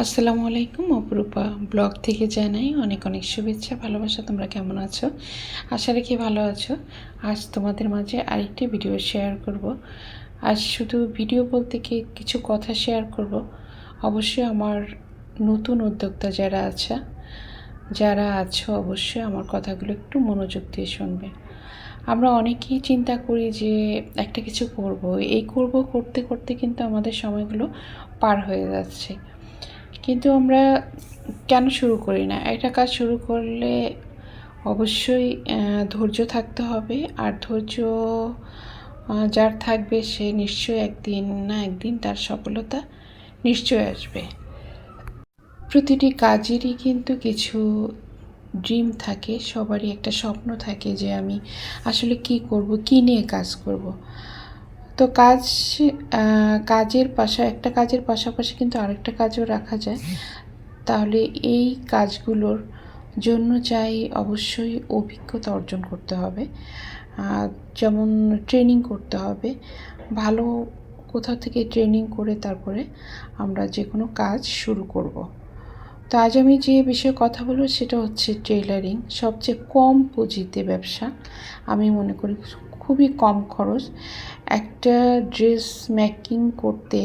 আসসালামু আলাইকুম। অপরূপা ব্লগ থেকে জানাই অনেক অনেক শুভেচ্ছা, ভালোবাসা। তোমরা কেমন আছো? আশা রাখি ভালো আছো। আজ তোমাদের মাঝে আরেকটি ভিডিও শেয়ার করব। আজ শুধু ভিডিও বলতে কি কিছু কথা শেয়ার করব। অবশ্যই আমার নতুন উদ্যোক্তা যারা আছো অবশ্যই আমার কথাগুলো একটু মনোযোগ দিয়ে শুনবে। আমরা অনেকেই চিন্তা করি যে একটা কিছু করব, করতে করতে কিন্তু আমাদের সময়গুলো পার হয়ে যাচ্ছে। কিন্তু আমরা কেন শুরু করি না? একটা কাজ শুরু করলে অবশ্যই ধৈর্য থাকতে হবে। আর ধৈর্য যার থাকবে সে নিশ্চয়ই একদিন না একদিন তার সফলতা নিশ্চয়ই আসবে। প্রতিটি কাজেরই কিন্তু কিছু ড্রিম থাকে, সবারই একটা স্বপ্ন থাকে যে আমি আসলে কী করব, কী নিয়ে কাজ করব। তো একটা কাজের পাশাপাশি কিন্তু আরেকটা কাজও রাখা যায়। তাহলে এই কাজগুলোর জন্য চাই অবশ্যই অভিজ্ঞতা অর্জন করতে হবে। যেমন ট্রেনিং করতে হবে, ভালো কোথাও থেকে ট্রেনিং করে তারপরে আমরা যে কোনো কাজ শুরু করব। তো আজ আমি যে বিষয়ে কথা বলবো সেটা হচ্ছে টেইলারিং। সবচেয়ে কম পুঁজিতে ব্যবসা, আমি মনে করি খুবই কম খরচ। একটা ড্রেস মেকিং করতে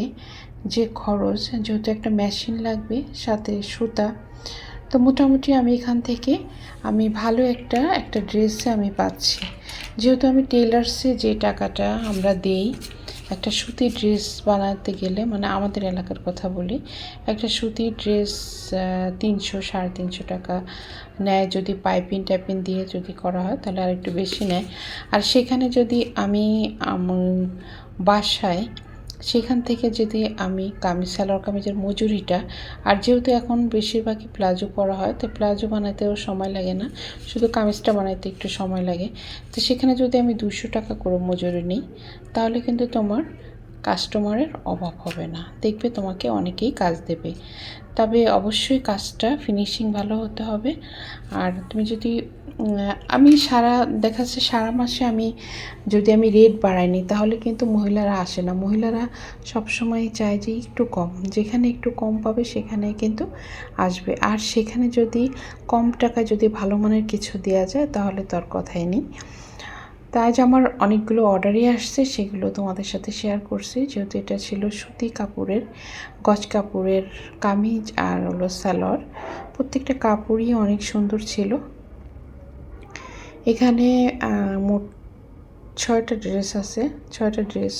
যে খরচ, যেহেতু একটা মেশিন লাগবে সাথে সুতা, তো মোটামুটি আমি এখান থেকে ভালো একটা ড্রেসে আমি পাচ্ছি। যেহেতু আমি টেলার্সে যে টাকাটা আমরা দেই একটা সুতির ড্রেস বানাতে গেলে, মানে আমাদের এলাকার কথা বলি, একটা সুতির ড্রেস 300-350 টাকা নেয়। যদি পাইপিং টাইপিং দিয়ে যদি করা হয় তাহলে আর একটু বেশি নেয়। আর সেখানে যদি আমি বাসায় সেখান থেকে যদি আমি সালোয়ার কামিজের মজুরিটা, আর যেহেতু এখন বেশিরভাগই প্লাজো পরা হয়, তো প্লাজো বানাতেও সময় লাগে না, শুধু কামিজটা বানাইতে একটু সময় লাগে। তো সেখানে যদি আমি 200 টাকা করে মজুরি নিই তাহলে কিন্তু তোমার কাস্টমারের অভাব হবে না, দেখবে তোমাকে অনেকেই কাজ দেবে। তবে অবশ্যই কাজটা ফিনিশিং ভালো হতে হবে। আর তুমি যদি দেখা যাচ্ছে সারা মাসে যদি আমি রেট বাড়াই নি তাহলে কিন্তু মহিলারা আসে না। মহিলারা সবসময় চায় যে একটু কম, যেখানে একটু কম পাবে সেখানে কিন্তু আসবে। আর সেখানে যদি কম টাকায় যদি ভালো মানের কিছু দেওয়া যায় তাহলে তো আর কথাই নেই। তো আজ আমার অনেকগুলো অর্ডারই আসছে, সেগুলো তোমাদের সাথে শেয়ার করছি। যেহেতু এটা ছিল সুতি কাপড়ের, গজ কাপড়ের কামিজ আর হলো সালোয়ার, প্রত্যেকটা কাপড়ই অনেক সুন্দর ছিল। এখানে মোট 6টা ড্রেস আছে। 6টা ড্রেস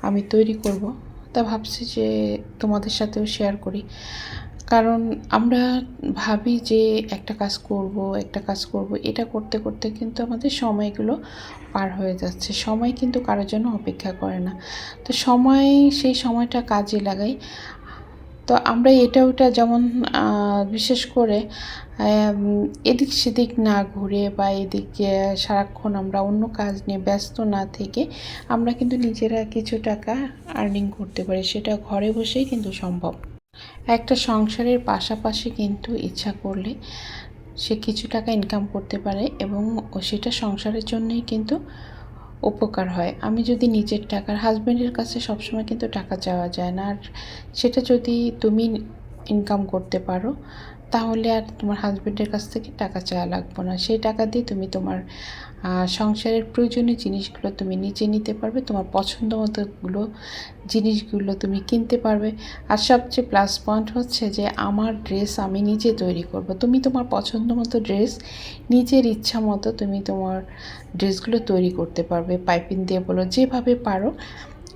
আমি তৈরি করব। তা ভাবছি যে তোমাদের সাথেও শেয়ার করি। কারণ আমরা ভাবি যে একটা কাজ করব, এটা করতে করতে কিন্তু আমাদের সময়গুলো পার হয়ে যাচ্ছে। সময় কিন্তু কারোর জন্য অপেক্ষা করে না। তো সেই সময়টা কাজে লাগাই। তো আমরা এটা ওটা যেমন বিশেষ করে এদিক সেদিক না ঘুরে বা এদিকে সারাক্ষণ আমরা অন্য কাজ নিয়ে ব্যস্ত না থেকে আমরা কিন্তু নিজেরা কিছু টাকা আর্নিং করতে পারি। সেটা ঘরে বসেই কিন্তু সম্ভব। একটা সংসারের পাশাপাশি কিন্তু ইচ্ছা করলে সে কিছু টাকা ইনকাম করতে পারে এবং সেটা সংসারের জন্যই কিন্তু উপকার হয়। আমি যদি নিজের টাকার, হাজব্যান্ডের কাছে সবসময় কিন্তু টাকা চাওয়া যায় না। আর সেটা যদি তুমি ইনকাম করতে পারো তাহলে আর তোমার হাজব্যান্ডের কাছ থেকে টাকা চাওয়া লাগবে না। সেই টাকা দিয়ে তুমি তোমার সংসারের প্রয়োজনীয় জিনিসগুলো তুমি নিজে নিতে পারবে, তোমার পছন্দ মতোগুলো জিনিসগুলো তুমি কিনতে পারবে। আর সবচেয়ে প্লাস পয়েন্ট হচ্ছে যে আমার ড্রেস আমি নিজে তৈরি করব। তুমি তোমার পছন্দ মতো ড্রেস নিজের ইচ্ছা মতো তুমি তোমার ড্রেসগুলো তৈরি করতে পারবে। পাইপিং দিয়ে বলো, যেভাবে পারো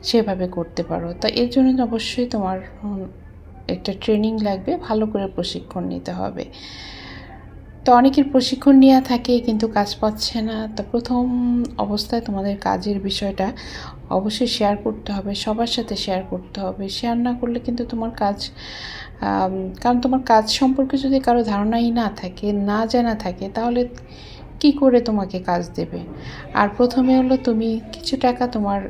সেভাবে করতে পারো। তো এর জন্য অবশ্যই তোমার একটা ট্রেনিং লাগবে, ভালো করে প্রশিক্ষণ নিতে হবে। তো অনেকের প্রশিক্ষণ নেওয়া থাকে কিন্তু কাজ পাচ্ছে না। তো প্রথম অবস্থায় তোমাদের কাজের বিষয়টা অবশ্যই শেয়ার করতে হবে, সবার সাথে শেয়ার করতে হবে। শেয়ার না করলে কিন্তু তোমার কাজ, কারণ তোমার কাজ সম্পর্কে যদি কারো ধারণাই না থাকে, না জানা থাকে, তাহলে কি করে তোমাকে কাজ দেবে? আর প্রথমে হলো তুমি কিছু টাকা তোমার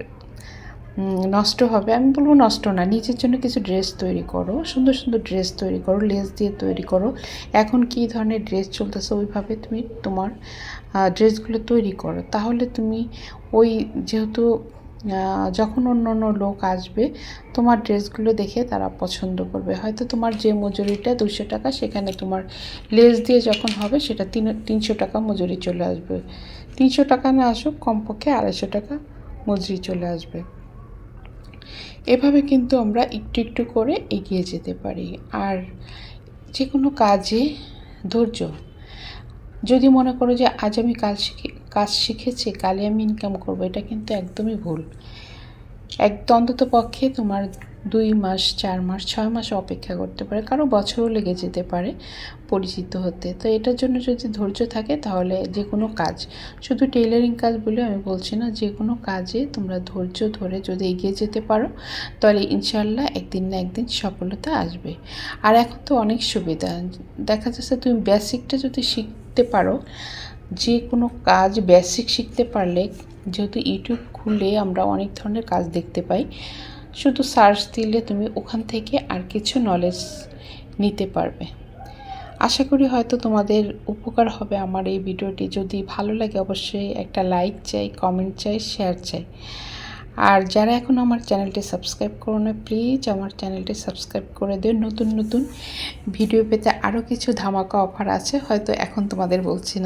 নষ্ট হবে। আমি বলবো নষ্ট না, নিজের জন্য কিছু ড্রেস তৈরি করো, সুন্দর সুন্দর ড্রেস তৈরি করো, লেস দিয়ে তৈরি করো। এখন কী ধরনের ড্রেস চলতেছে ওইভাবে তুমি তোমার ড্রেসগুলো তৈরি করো। তাহলে তুমি যেহেতু যখন অন্য অন্য লোক আসবে তোমার ড্রেসগুলো দেখে তারা পছন্দ করবে। হয়তো তোমার যে মজুরিটা 200 টাকা, সেখানে তোমার লেস দিয়ে যখন হবে সেটা 300 টাকা মজুরি চলে আসবে। 300 টাকা না আসুক, কমপক্ষে 250 টাকা মজুরি চলে আসবে। এভাবে কিন্তু আমরা একটু একটু করে এগিয়ে যেতে পারি। আর যে কোনো কাজে ধৈর্য। যদি মনে করো যে আজ আমি কাজ শিখেছি, কালই আমি ইনকাম করবো, এটা কিন্তু একদমই ভুল। অন্তত পক্ষে তোমার 2 মাস, 4 মাস, 6 মাস অপেক্ষা করতে পারে, কারো বছরও লেগে যেতে পারে পরিচিত হতে। তো এটার জন্য যদি ধৈর্য থাকে তাহলে যে কোনো কাজ, শুধু টেইলারিং কাজ বলে আমি বলছি না, যে কোনো কাজে তোমরা ধৈর্য ধরে যদি এগিয়ে যেতে পারো তাহলে ইনশাল্লাহ একদিন না একদিন সফলতা আসবে। আর এখন তো অনেক সুবিধা, দেখা যাচ্ছে তুমি বেসিকটা যদি শিখতে পারো, যে কোনো কাজ বেসিক শিখতে পারলে, যেহেতু ইউটিউব খুলে আমরা অনেক ধরনের কাজ দেখতে পাই, শুধু সার্চ দিলে তুমি ওখান থেকে আর কিছু নলেজ নিতে পারবে। আশা করি হয়তো তোমাদের উপকার হবে আমার এই ভিডিওটি। যদি ভালো লাগে অবশ্যই একটা লাইক চাই, কমেন্ট চাই, শেয়ার চাই। আর যারা এখন আমার চ্যানেলটি সাবস্ক্রাইব করো না, প্লিজ আমার চ্যানেলটি সাবস্ক্রাইব করে দিও। নতুন নতুন ভিডিও পেতে আরও কিছু ধামাকা অফার আছে, হয়তো এখন তোমাদের বলছি না।